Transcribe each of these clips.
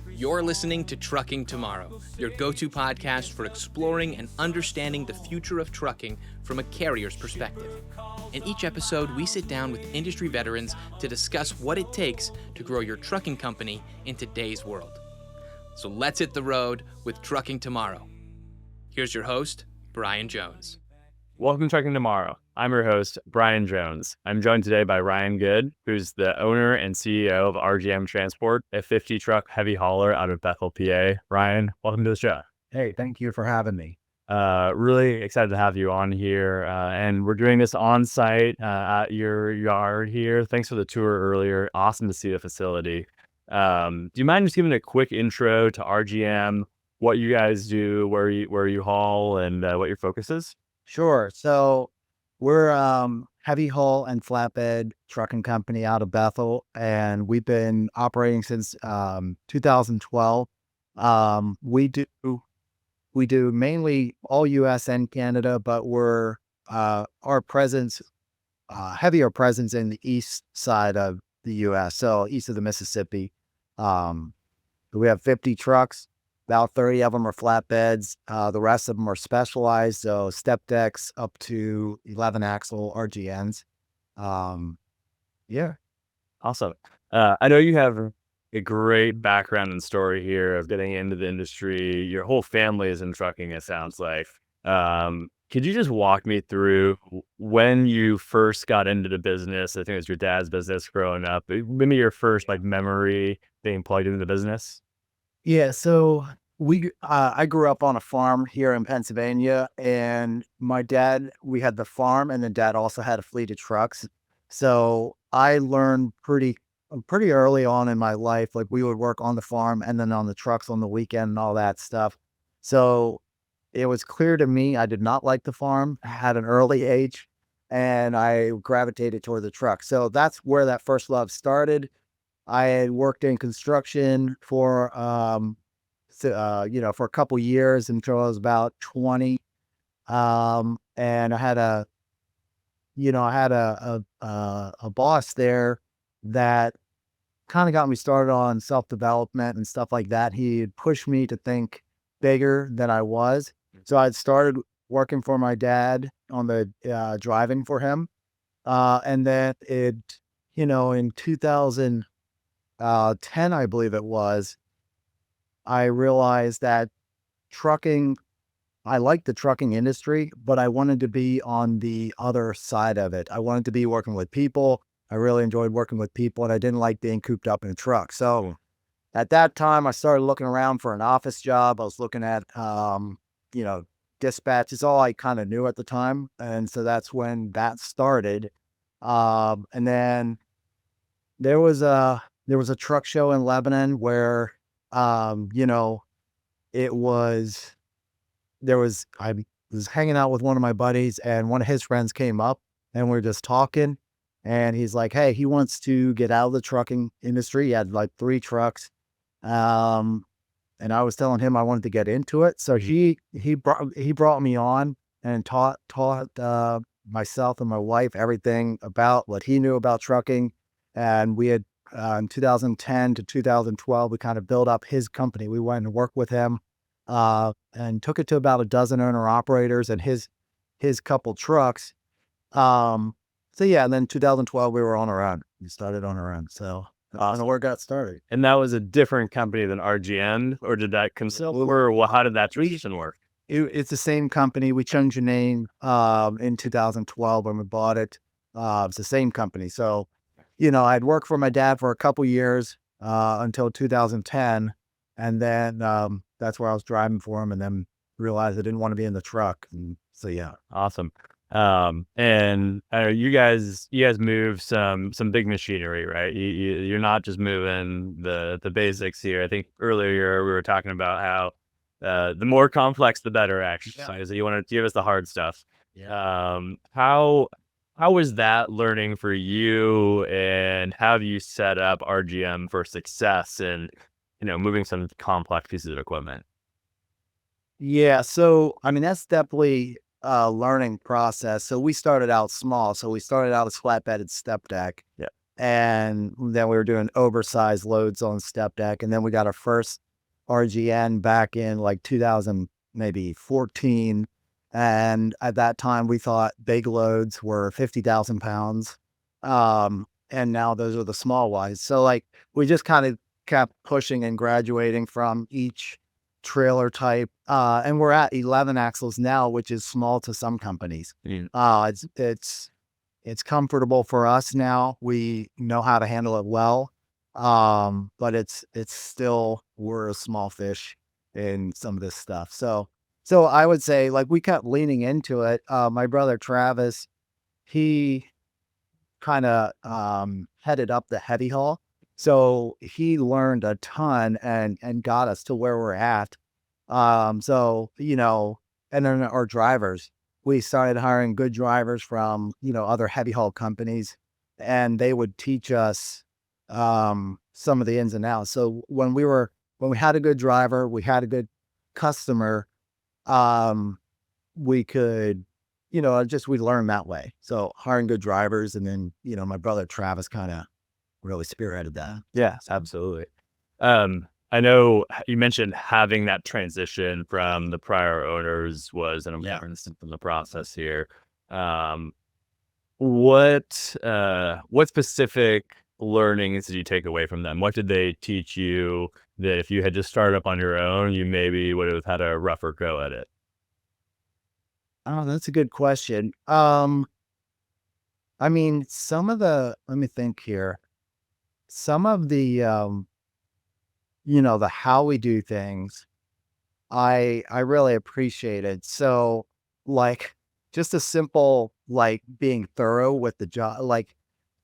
You're listening to Trucking Tomorrow, your go-to podcast for exploring and understanding the future of trucking from a carrier's perspective. In each episode, we sit down with industry veterans to discuss what it takes to grow your trucking company in today's world. So let's hit the road with Trucking Tomorrow. Here's your host, Brian Jones. Welcome to Trucking Tomorrow. I'm your host, Brian Jones. I'm joined today by Ryan Good, who's the owner and CEO of RGM Transport, a 50-truck heavy hauler out of Bethel, PA. Ryan, welcome to the show. Hey, thank you for having me. Really excited to have you on here. And we're doing this on site at your yard here. Thanks for the tour earlier. Awesome to see the facility. Do you mind just giving a quick intro to RGM, what you guys do, where you haul, and what your focus is? Sure. So we're heavy haul and flatbed trucking company out of Bethel, and we've been operating since 2012. We do mainly all U.S. and Canada, but we're our presence, heavier presence in the east side of the U.S., so east of the Mississippi. We have 50 trucks. About 30 of them are flatbeds. The rest of them are specialized, so step decks up to 11 axle RGMs. Yeah. Awesome. I know you have a great background and story here of getting into the industry. Your whole family is in trucking, it sounds like. Could you just walk me through when you first got into the business? I think it was your dad's business growing up. Maybe your first memory being plugged into the business. Yeah, so I grew up on a farm here in Pennsylvania, and we had the farm, and then dad also had a fleet of trucks. So I learned pretty early on in my life, like we would work on the farm and then on the trucks on the weekend and all that stuff. So it was clear to me I did not like the farm at an early age, and I gravitated toward the truck. So that's where that first love started. I had worked in construction for a couple years until I was about 20. And I had a boss there that kind of got me started on self-development and stuff like that. He pushed me to think bigger than I was. So I'd started working for my dad on the driving for him. And then in 2010, I believe it was, I realized that I liked the trucking industry, but I wanted to be on the other side of it. I wanted to be working with people. I really enjoyed working with people, and I didn't like being cooped up in a truck. So at that time, I started looking around for an office job. I was looking at, dispatch is all I kind of knew at the time. And so that's when that started. And then there was a truck show in Lebanon where, I was hanging out with one of my buddies, and one of his friends came up, and we were just talking, and he's like, hey, he wants to get out of the trucking industry. He had like 3 trucks. And I was telling him I wanted to get into it. So he brought me on and taught myself and my wife everything about what he knew about trucking. And we had, in 2010 to 2012, we kind of built up his company. We went and worked with him, and took it to about a dozen owner operators and his couple trucks. And then 2012, we were on our own. We started on our own. So that's where it got started. And that was a different company than RGM, or did that how did that transition work? It's the same company. We changed the name in 2012 when we bought it. It's the same company. So, I'd worked for my dad for a couple years until 2010. And then that's where I was driving for him, and then realized I didn't want to be in the truck. And so, yeah. Awesome. And you guys move some big machinery, right? You're not just moving the basics here. I think earlier we were talking about how the more complex, the better, actually. Yeah. So you want to give us the hard stuff. Yeah. How was that learning for you, and how have you set up RGM for success in, moving some complex pieces of equipment? Yeah. So, I mean, that's definitely learning process. So we started out small. So we started out as flatbed step deck. Yeah. And then we were doing oversized loads on step deck. And then we got our first RGN back in like 2000, maybe 14. And at that time, we thought big loads were 50,000 pounds. And now those are the small ones. So like we just kind of kept pushing and graduating from each trailer type. And we're at 11 axles now, which is small to some companies. It's comfortable for us now. We know how to handle it well. But it's still, we're a small fish in some of this stuff. So I would say like we kept leaning into it. My brother Travis, he kind of headed up the heavy haul. So he learned a ton and got us to where we're at. So, and then our drivers, we started hiring good drivers from, other heavy haul companies, and they would teach us some of the ins and outs. So when we had a good driver, we had a good customer, we could, we learn that way. So hiring good drivers, and then, my brother Travis kind of really spearheaded that. Yeah, absolutely. I know you mentioned having that transition from the prior owners was an important step in the process here. What specific learnings did you take away from them? What did they teach you that if you had just started up on your own, you maybe would have had a rougher go at it? Oh, that's a good question. I mean, let me think here. Some of the, the how we do things, I really appreciated. So like just a simple, like being thorough with the job, like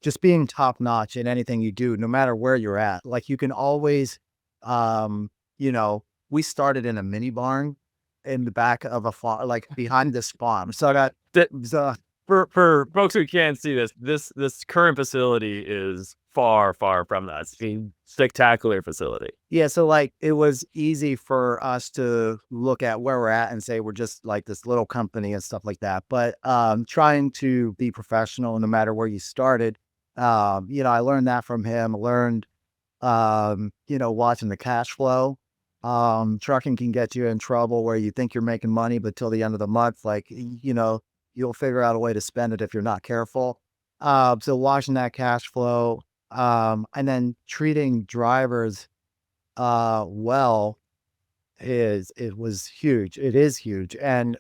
just being top notch in anything you do, no matter where you're at. Like you can always, we started in a mini barn in the back of a farm, like behind this farm. So I got, For folks who can't see this current facility is far from that. It's a spectacular facility. yeah, so like it was easy for us to look at where we're at and say we're just like this little company and stuff like that. But trying to be professional no matter where you started, I learned that from him. I learned, watching the cash flow. Trucking can get you in trouble where you think you're making money, but till the end of the month, like, you'll figure out a way to spend it if you're not careful. So watching that cash flow, and then treating drivers well it was huge. It is huge. And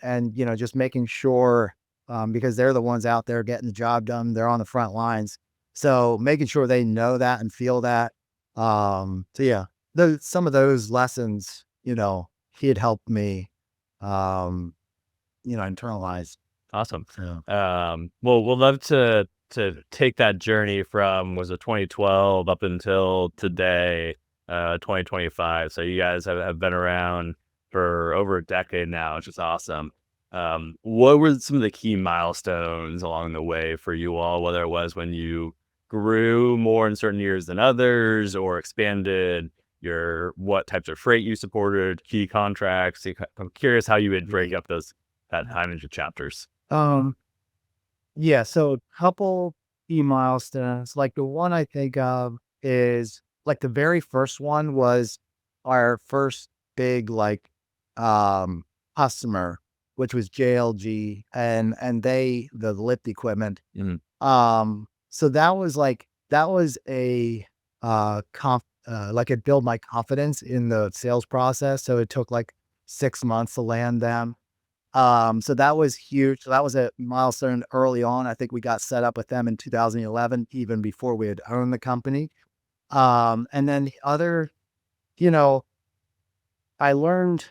just making sure, because they're the ones out there getting the job done, they're on the front lines. So making sure they know that and feel that. So yeah, some of those lessons, he had helped me, internalize. Awesome. So Well, we'll love to take that journey from, was it 2012 up until today, 2025. So you guys have been around for over a decade now, which is awesome. What were some of the key milestones along the way for you all, whether it was when you grew more in certain years than others or expanded what types of freight you supported, key contracts? I'm curious how you would break up that time into chapters. Yeah, so a couple key milestones. Like the one I think of is like the very first one was our first big like customer, which was JLG, and the lift equipment. Mhm. So that was a like it built my confidence in the sales process. So it took like 6 months to land them. So that was huge. So that was a milestone early on. I think we got set up with them in 2011, even before we had owned the company. And then the other, you know, I learned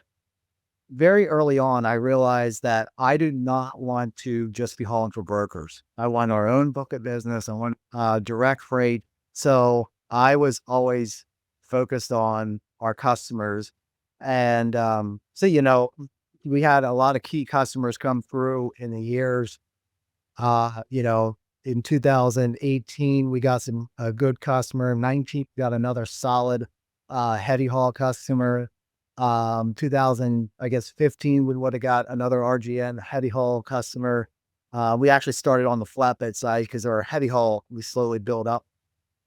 very early on, I realized that I do not want to just be hauling for brokers. I want our own book of business. I want direct freight. So I was always focused on our customers. And we had a lot of key customers come through in the years. In 2018, we got a good customer. 19, we got another solid heavy haul customer. 2015, we would have got another RGM heavy haul customer. We actually started on the flatbed side because our heavy haul, we slowly built up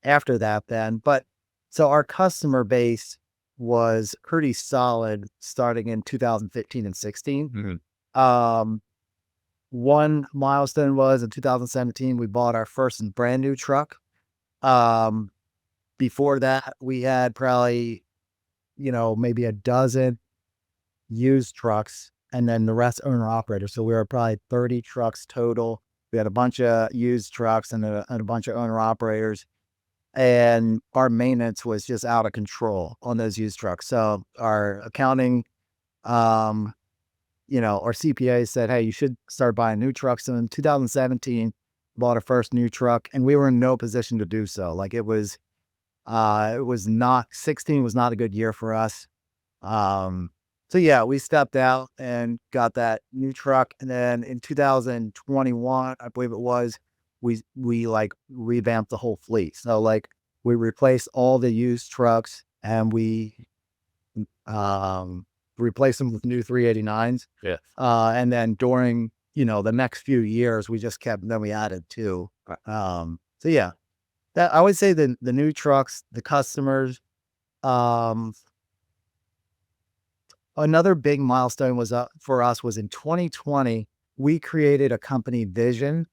after that then. But so our customer base was pretty solid starting in 2015 and 16. Mhm. One milestone was in 2017, we bought our first brand new truck. Um, Before that, we had probably, maybe a dozen used trucks and then the rest owner operator. So we were probably 30 trucks total. We had a bunch of used trucks and a bunch of owner operators. And our maintenance was just out of control on those used trucks. So our accounting, um, our CPA said, hey, you should start buying new trucks. So in 2017, bought our first new truck and we were in no position to do so. Like it was not, 16 was not a good year for us. So yeah, we stepped out and got that new truck. And then in 2021, I believe it was, we like revamped the whole fleet. So like we replaced all the used trucks and we um replaced them with new 389s. Yeah. And then during, the next few years, we just kept, then we added two. So yeah, that I would say the new trucks, the customers, um, another big milestone was for us was in 2020, we created a company vision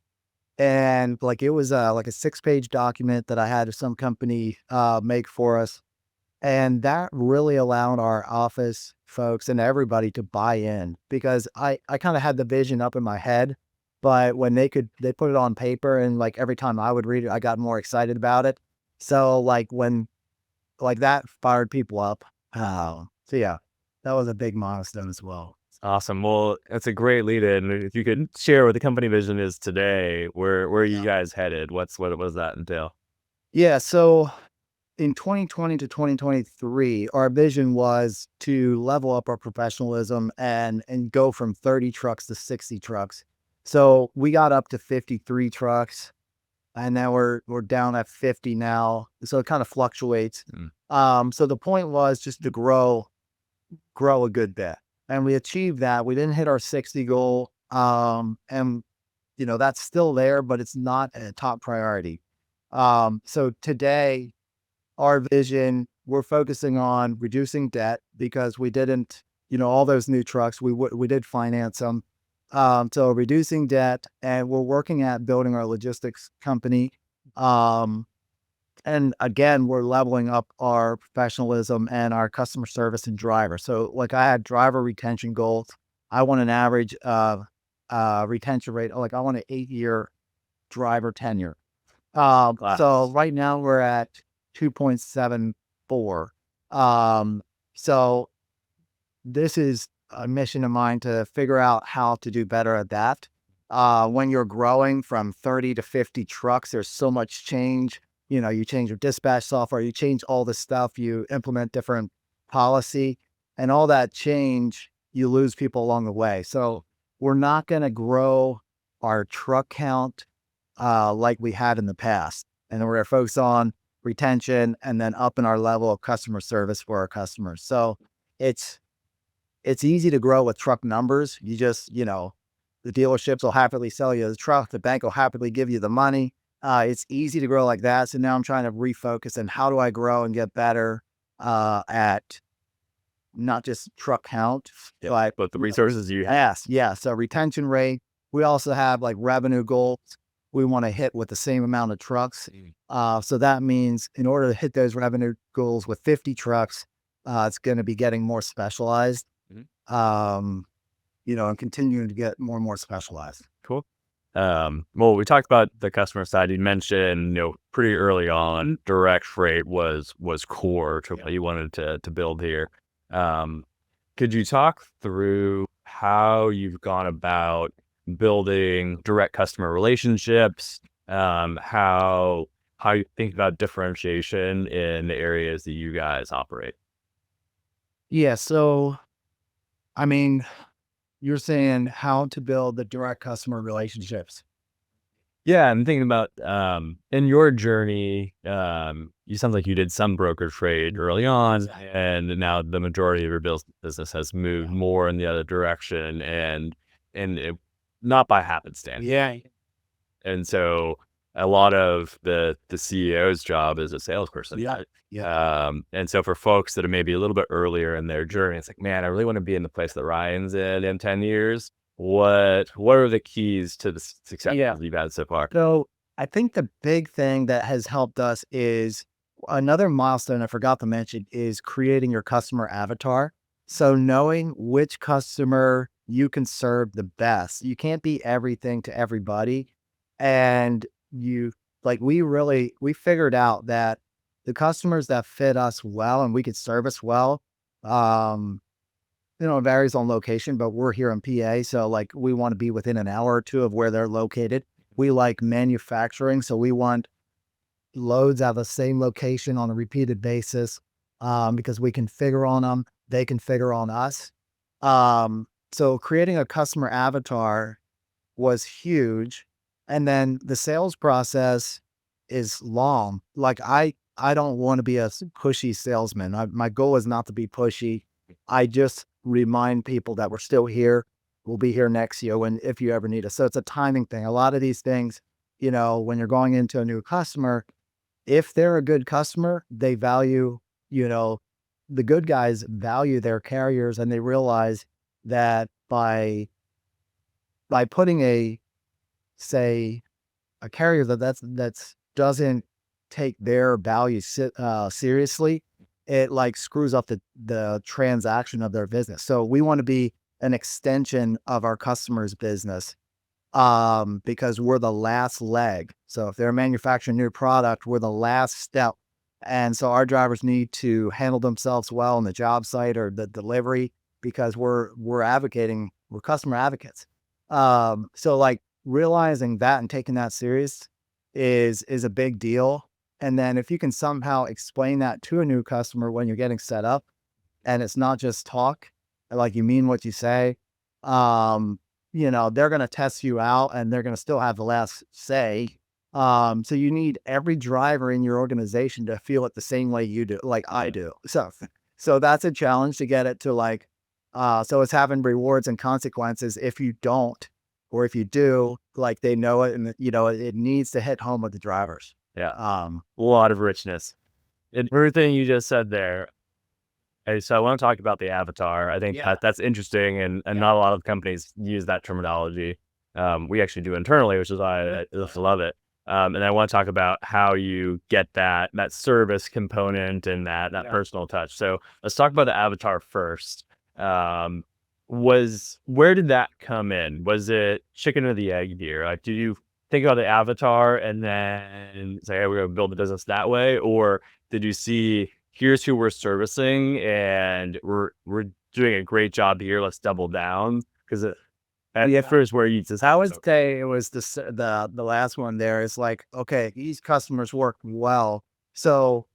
and like it was like a 6-page document that I had some company make for us. And that really allowed our office folks and everybody to buy in because I kind of had the vision up in my head, but when they put it on paper and like every time I would read it, I got more excited about it. So like when like that fired people up. So yeah, that was a big milestone as well. Awesome. Well, that's a great lead in. If you could share what the company vision is today, where are you Yeah. guys headed? What does that entail? Yeah. So in 2020 to 2023, our vision was to level up our professionalism and go from 30 trucks to 60 trucks. So we got up to 53 trucks and now we're down at 50 now. So it kind of fluctuates. Mm. So the point was just to grow a good bit. And we achieved that. We didn't hit our 60 goal. And that's still there, but it's not a top priority. So today our vision, we're focusing on reducing debt because we didn't, all those new trucks, we did finance them. So reducing debt and we're working at building our logistics company. And again, we're leveling up our professionalism and our customer service and driver. So like I had driver retention goals. I want an average retention rate. Like I want an 8-year driver tenure. So Class. right now we're at 2.74. So this is a mission of mine to figure out how to do better at that. When you're growing from 30 to 50 trucks, there's so much change. You change your dispatch software, you change all this stuff, you implement different policy, and all that change, you lose people along the way. So we're not going to grow our truck count like we had in the past. And we're going to focus on retention and then up in our level of customer service for our customers. So it's easy to grow with truck numbers. You just, the dealerships will happily sell you the truck. The bank will happily give you the money. It's easy to grow like that. So now I'm trying to refocus on how do I grow and get better at not just truck count, But the resources you have. yes, yeah. So retention rate. We also have like revenue goals we want to hit with the same amount of trucks. So that means in order to hit those revenue goals with 50 trucks, it's going to be getting more specialized. Mhm. And continuing to get more and more specialized. Cool. Well, we talked about the customer side. You mentioned, pretty early on, direct freight was core to what you wanted to build here. Could you talk through how you've gone about building direct customer relationships? How you think about differentiation in the areas that you guys operate? Yeah. So, I mean, you're saying how to build the direct customer relationships. Yeah, I'm thinking about in your journey, you sounds like you did some broker trade early on, and now the majority of your business has moved more in the other direction, and it, not by happenstance. Yeah. And so a lot of the CEO's job is a salesperson. Yeah. And so for folks that are maybe a little bit earlier in their journey, it's like, man, I really want to be in the place that Ryan's in 10 years. What are the keys to the success you've had so far? So I think the big thing that has helped us is another milestone I forgot to mention is creating your customer avatar. So knowing which customer you can serve the best. You can't be everything to everybody. And we figured out that the customers that fit us well and we could service well, um, it varies on location, but we're here in PA. So like we want to be within an hour or two of where they're located. We like manufacturing. So we want loads out of the same location on a repeated basis, because we can figure on them. They can figure on us. So creating a customer avatar was huge. And then the sales process is long. Like I don't want to be a pushy salesman. My goal is not to be pushy. I just remind people that we're still here. We'll be here next year when if you ever need us. So it's a timing thing. A lot of these things, when you're going into a new customer, if they're a good customer, they value, the good guys value their carriers, and they realize that by putting say a carrier that's doesn't take their value seriously, it like screws up the transaction of their business. So we want to be an extension of our customer's business, because we're the last leg. So if they're manufacturing a new product, we're the last step. And so our drivers need to handle themselves well on the job site or the delivery, because we're customer advocates. So like realizing that and taking that serious is a big deal. And then if you can somehow explain that to a new customer when you're getting set up, and it's not just talk, like you mean what you say, they're going to test you out and they're going to still have the last say. So you need every driver in your organization to feel it the same way you do, like I do. So that's a challenge to get it to like, so it's having rewards and consequences if you don't, or if you do, like they know it, and it needs to hit home with the drivers. Yeah. A lot of richness in everything you just said there. Hey, so I want to talk about the avatar. I think that's interesting, and not a lot of companies use that terminology. We actually do internally, which is why I just love it. And I want to talk about how you get that service component and that personal touch. So let's talk about the avatar first. Where did that come in? Was it chicken or the egg here? Like, did you think about the avatar and then say, hey, we're going to build the business that way? Or did you see, here's who we're servicing and we're doing a great job here, let's double down? Because at first where you just, I would say it was the last one there. It's like, okay, these customers work well. So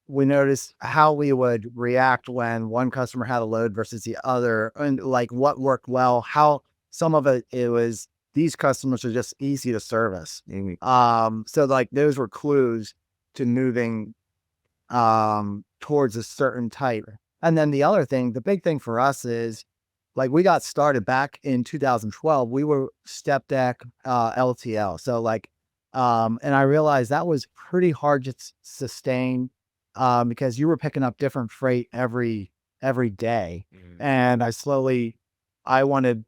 we noticed how we would react when one customer had a load versus the other, and like what worked well, how some of it was these customers are just easy to service. So like those were clues to moving towards a certain type. And then the other thing, the big thing for us is like we got started back in 2012. We were step deck LTL. So like, and I realized that was pretty hard to sustain, because you were picking up different freight every day. And I wanted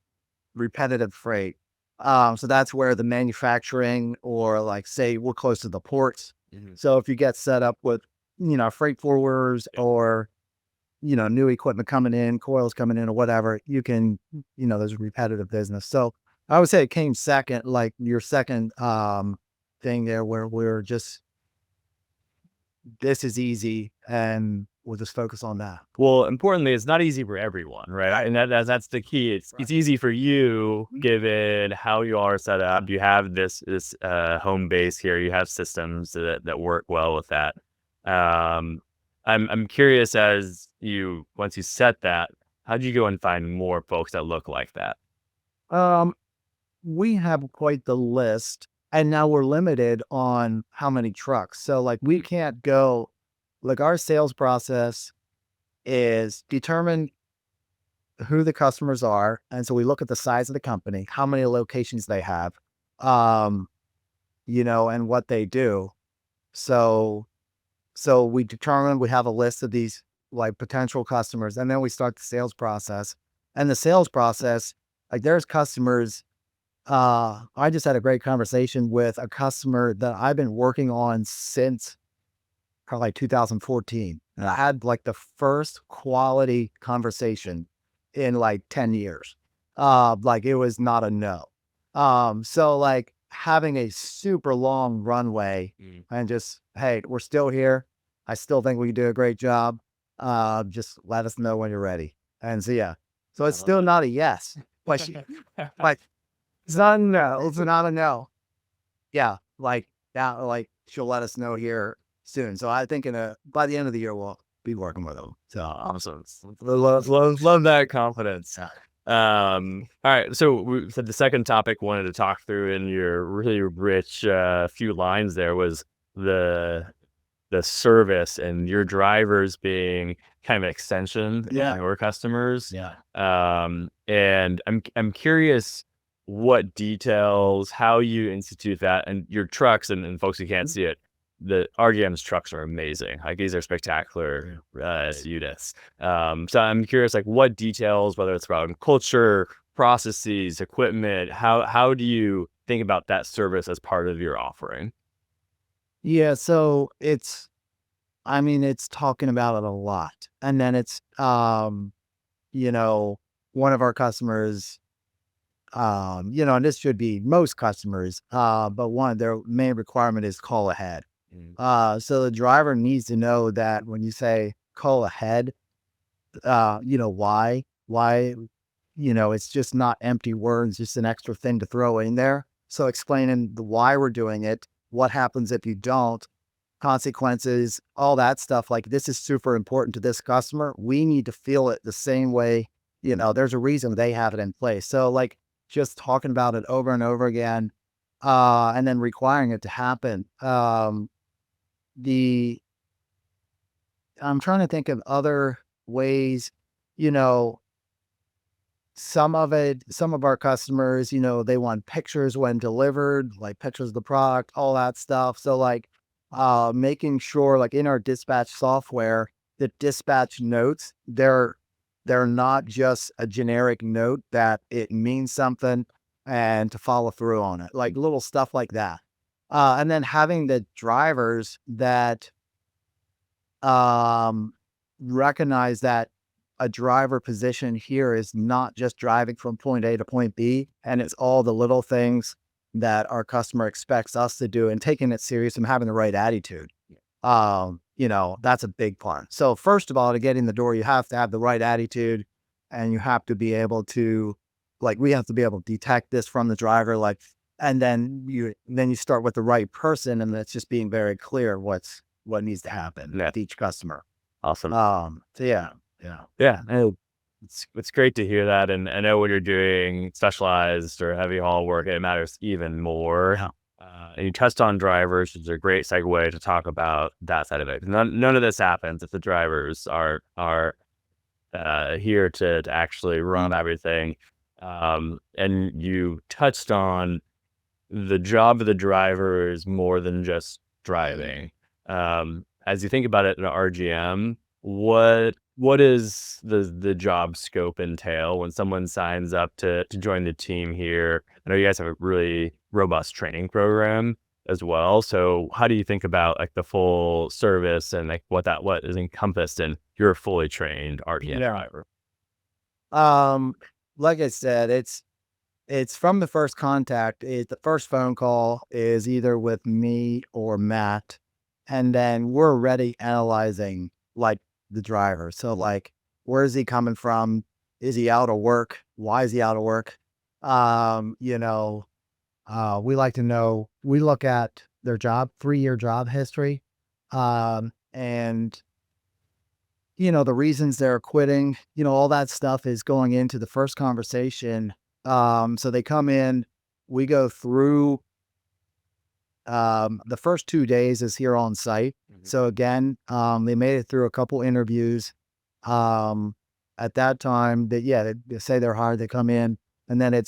repetitive freight. So that's where the manufacturing, or like say we're close to the ports. So if you get set up with, freight forwarders or, new equipment coming in, coils coming in or whatever, you can, there's repetitive business. So I would say it came second, like your second thing there, where we're just, this is easy and we'll just focus on that. well, importantly, it's not easy for everyone, right? And that's the key. It's easy for you given how you are set up. You have this home base here. You have systems that work well with that. I'm curious, once you set that, how do you go and find more folks that look like that? We have quite the list. And now we're limited on how many trucks. So like we can't go, like our sales process is determine who the customers are. And so we look at the size of the company, how many locations they have, um, and what they do. So we determine, we have a list of these like potential customers, and then we start the sales process. And the sales process, like there's customers. I just had a great conversation with a customer that I've been working on since probably like 2014. And I had like the first quality conversation in like 10 years. Like it was not a no. So like having a super long runway and just, hey, we're still here. I still think we can do a great job. Just let us know when you're ready. And so, yeah. So it's still not a yes, but but it's not a no. It's not a no. Yeah. Like that, like she'll let us know here soon. So I think by the end of the year, we'll be working with them. So Awesome. Love that confidence. All right. So we said the second topic wanted to talk through in your really rich few lines there was the service and your drivers being kind of an extension of your customers. yeah. And I'm curious what details, how you institute that, and your trucks and folks who can't see it. The RGM's trucks are amazing. Like these are spectacular units. So I'm curious, like what details, whether it's about culture, processes, equipment, how do you think about that service as part of your offering? Yeah. So it's talking about it a lot. And then it's, one of our customers, and this should be most customers, but one, their main requirement is call ahead. So the driver needs to know that when you say call ahead, why, it's just not empty words, just an extra thing to throw in there. So explaining the why we're doing it, what happens if you don't, consequences, all that stuff. Like this is super important to this customer. We need to feel it the same way. There's a reason they have it in place. So like just talking about it over and over again, and then requiring it to happen. The I'm trying to think of other ways, you know, some of our customers, they want pictures when delivered, like pictures of the product, all that stuff. So like making sure like in our dispatch software, the dispatch notes, they're not just a generic note, that it means something, and to follow through on it, like little stuff like that. And then having the drivers that um, recognize that a driver position here is not just driving from point A to point B, and it's all the little things that our customer expects us to do, and taking it serious and having the right attitude. That's a big part. So first of all, to get in the door, you have to have the right attitude, and you have to be able to, like, we have to be able to detect this from the driver, like, and then you start with the right person, and that's just being very clear what needs to happen with each customer. Awesome. So yeah. Yeah. It's great to hear that. And I know when you're doing specialized or heavy haul work, it matters even more. Yeah. And you touched on drivers, which is a great segue to talk about that side of it. None of this happens if the drivers are here to actually run everything. And you touched on the job of the driver is more than just driving. As you think about it in RGM, what is the job scope entail when someone signs up to join the team here? I know you guys have a really robust training program as well. So how do you think about like the full service and like what is encompassed in your fully trained RGM driver? Like I said, it's from the first contact. The first phone call is either with me or Matt, and then we're already analyzing like the driver. So like, where is he coming from? Is he out of work? Why is he out of work? We like to know. We look at their 3-year job history, and the reasons they're quitting. All that stuff is going into the first conversation. So they come in, we go through The first 2 days is here on site. So again, they made it through a couple interviews. At that time, they say they're hired, they come in, and then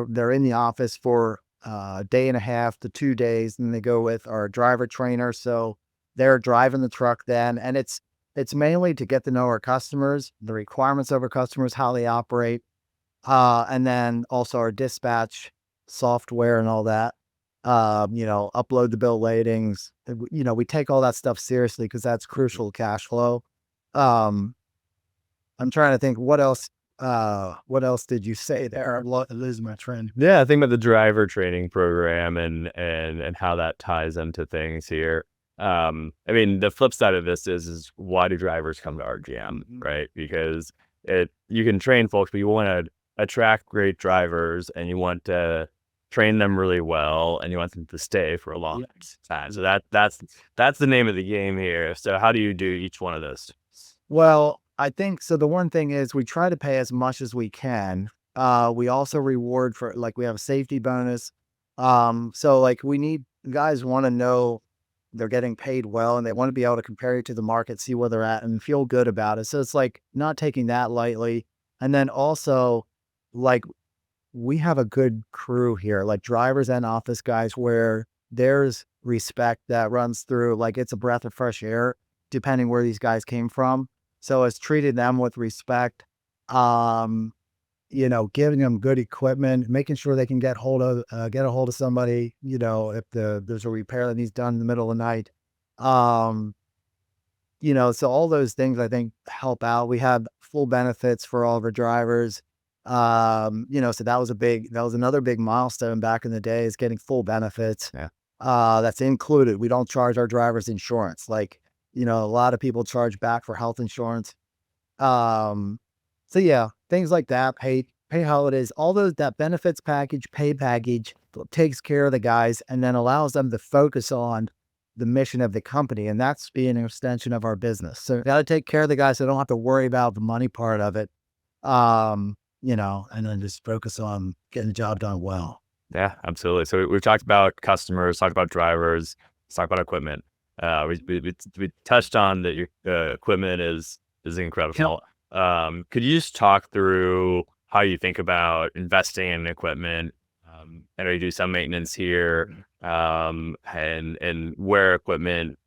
they're in the office for a day and a half to 2 days, and they go with our driver trainer. So they're driving the truck then, and it's mainly to get to know our customers, the requirements of our customers, how they operate, and then also our dispatch software and all that. Upload the bill ladings. We take all that stuff seriously because that's crucial to cash flow. Um, I'm trying to think what else. What else did you say there? I'm losing my trend. Yeah, I think about the driver training program and how that ties into things here. I mean, the flip side of this is why do drivers come to RGM, right? Because you can train folks, but you want to attract great drivers and you want to train them really well and you want them to stay for a long time. So that's the name of the game here. So how do you do each one of those? Well, I think so. The one thing is we try to pay as much as we can. We also reward for we have a safety bonus. So guys want to know they're getting paid well and they want to be able to compare it to the market, see where they're at and feel good about it. So it's not taking that lightly. And then also we have a good crew here, drivers and office guys, where there's respect that runs through, it's a breath of fresh air, depending where these guys came from. So it's treated them with respect, giving them good equipment, making sure they can get a hold of somebody, if there's a repair that needs done in the middle of the night. So all those things I think help out. We have full benefits for all of our drivers. So that was another big milestone back in the day, is getting full benefits. Yeah. That's included. We don't charge our drivers insurance. A lot of people charge back for health insurance. So yeah, things like that, pay holidays, all that benefits package, pay package takes care of the guys and then allows them to focus on the mission of the company. And that's being an extension of our business. So got to take care of the guys so they don't have to worry about the money part of it. And then just focus on getting the job done well. Yeah, absolutely. So we've talked about customers, talked about drivers, let's talk about equipment. We touched on that your equipment is incredible. Could you just talk through how you think about investing in equipment? I know you do some maintenance here, and where your equipment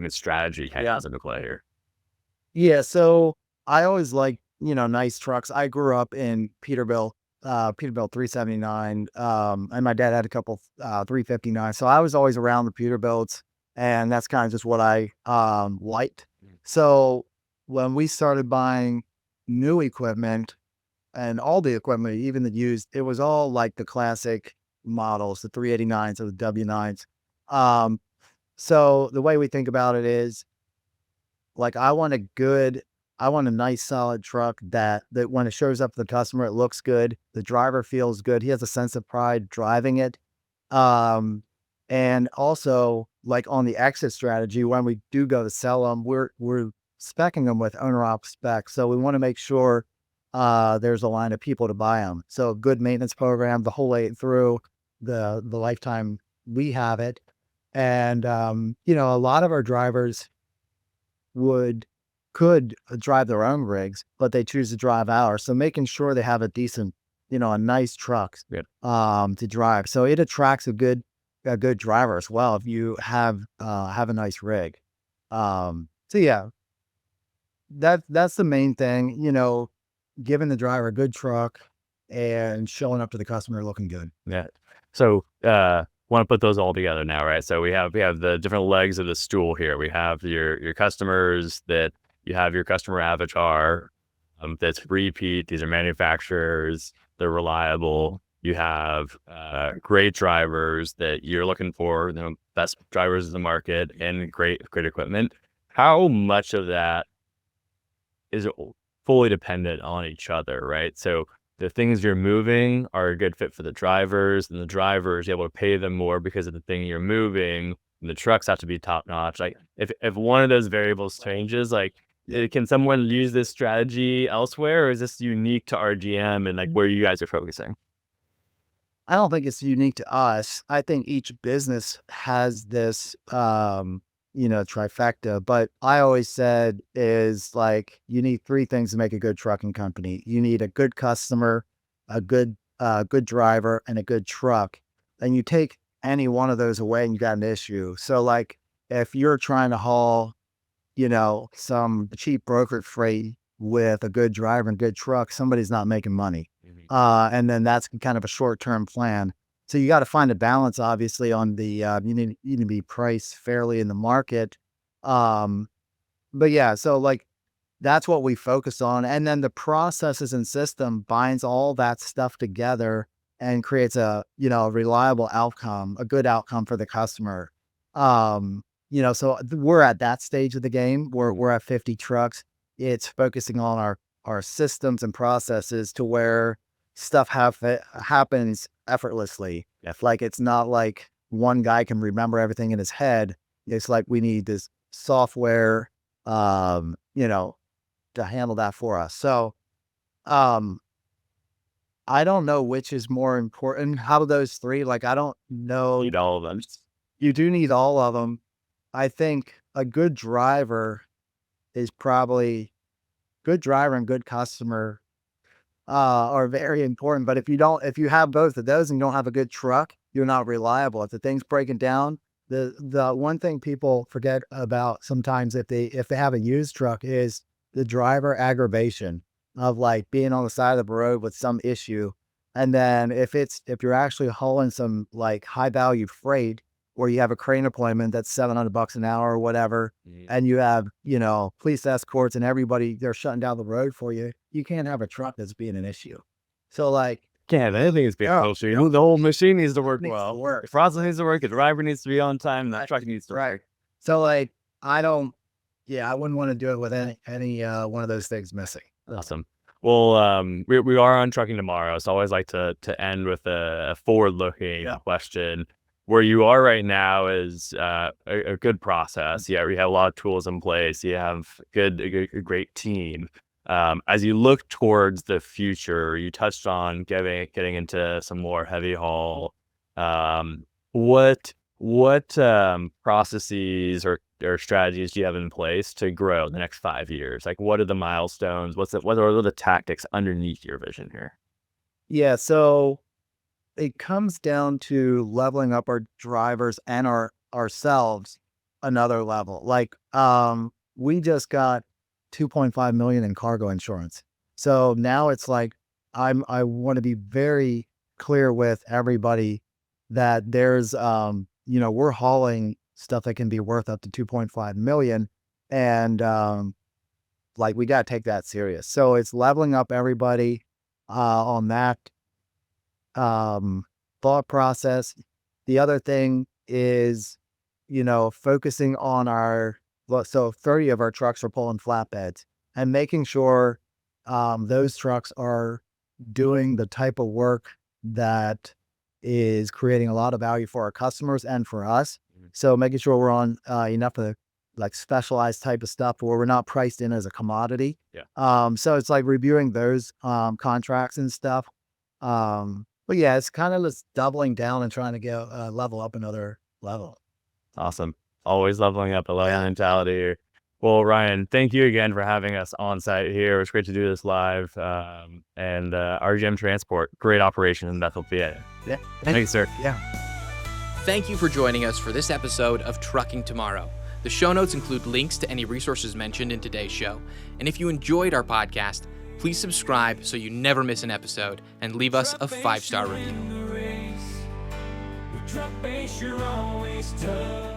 strategy has into play here. Yeah, so I always like nice trucks. I grew up in Peterbilt 379, and my dad had a couple 359. So I was always around the Peterbilts. And that's kind of just what I liked. So when we started buying new equipment and all the equipment, even the used, it was all like the classic models, the 389s or the W9s. So the way we think about it is I want a nice solid truck that when it shows up to the customer, it looks good. The driver feels good. He has a sense of pride driving it. And also on the exit strategy, when we do go to sell them, we're speccing them with owner op specs. So we want to make sure there's a line of people to buy them. So a good maintenance program, the whole way through the lifetime we have it. And, a lot of our drivers could drive their own rigs, but they choose to drive ours. So making sure they have a decent, a nice truck to drive. So it attracts a good driver as well if you have a nice rig. So yeah, that's the main thing, giving the driver a good truck and showing up to the customer looking good. Yeah. So want to put those all together now, right? So we have the different legs of the stool here. We have your customers, that you have your customer avatar, that's repeat. These are manufacturers. They're reliable. You have great drivers that you're looking for, best drivers in the market, and great equipment. How much of that is fully dependent on each other, right? So the things you're moving are a good fit for the drivers, and the drivers, you're able to pay them more because of the thing you're moving, and the trucks have to be top notch. If one of those variables changes, can someone use this strategy elsewhere, or is this unique to RGM and where you guys are focusing? I don't think it's unique to us. I think each business has this, trifecta. But I always said is like you need three things to make a good trucking company. You need a good customer, a good driver, and a good truck. And you take any one of those away, and you got an issue. So like if you're trying to haul, some cheap brokered freight with a good driver and good truck, somebody's not making money. And then that's kind of a short-term plan. So you got to find a balance, obviously, on the, you need to be priced fairly in the market. Um, but yeah, so like that's what we focus on. And then the processes and system binds all that stuff together and creates a reliable outcome, a good outcome for the customer. So we're at that stage of the game. We're at 50 trucks. It's focusing on our systems and processes to where stuff happens effortlessly. Yes. Like it's not like one guy can remember everything in his head. It's like we need this software, to handle that for us. So, I don't know which is more important. How do those three? Like, I don't know. Need all of them. You do need all of them. I think a good driver is probably good driver and good customer are very important. But if you have both of those and you don't have a good truck, you're not reliable. If the thing's breaking down, the one thing people forget about sometimes if they have a used truck is the driver aggravation of like being on the side of the road with some issue. And then if you're actually hauling some like high value freight where you have a crane appointment that's $700 an hour or whatever, and you have, police escorts and everybody, they're shutting down the road for you. You can't have a truck that's being an issue. So like, Can't anything is being Yeah. closer. The whole machine needs to work Needs to well. work. The process needs to work. The driver needs to be on time. And that truck needs to right. So like, I wouldn't want to do it with any one of those things missing. Awesome. Well, we are on Trucking Tomorrow, so I always like to end with a forward-looking question. Where you are right now is a good process. Yeah, we have a lot of tools in place. You have a great team. As you look towards the future, you touched on getting into some more heavy haul. What processes or strategies do you have in place to grow the next 5 years? Like, what are the milestones? What are the tactics underneath your vision here? Yeah. So it comes down to leveling up our drivers and ourselves another level. Like, we just got 2.5 million in cargo insurance. So now it's like, I want to be very clear with everybody that there's, we're hauling stuff that can be worth up to 2.5 million. And, like we got to take that serious. So it's leveling up everybody, on that, thought process. The other thing is, focusing on so 30 of our trucks are pulling flatbeds and making sure, those trucks are doing the type of work that is creating a lot of value for our customers and for us. So making sure we're on, enough of the like specialized type of stuff where we're not priced in as a commodity. Yeah. So it's like reviewing those, contracts and stuff. But yeah, it's kind of just doubling down and trying to get level up another level. Awesome. Always leveling up, a level mentality here. Well, Ryan, thank you again for having us on site here. It was great to do this live. And RGM Transport, great operation in Bethel, PA. Yeah. Thanks, sir. Yeah. Thank you for joining us for this episode of Trucking Tomorrow. The show notes include links to any resources mentioned in today's show. And if you enjoyed our podcast, please subscribe so you never miss an episode and leave us a 5-star review. Truck base, you're always tough.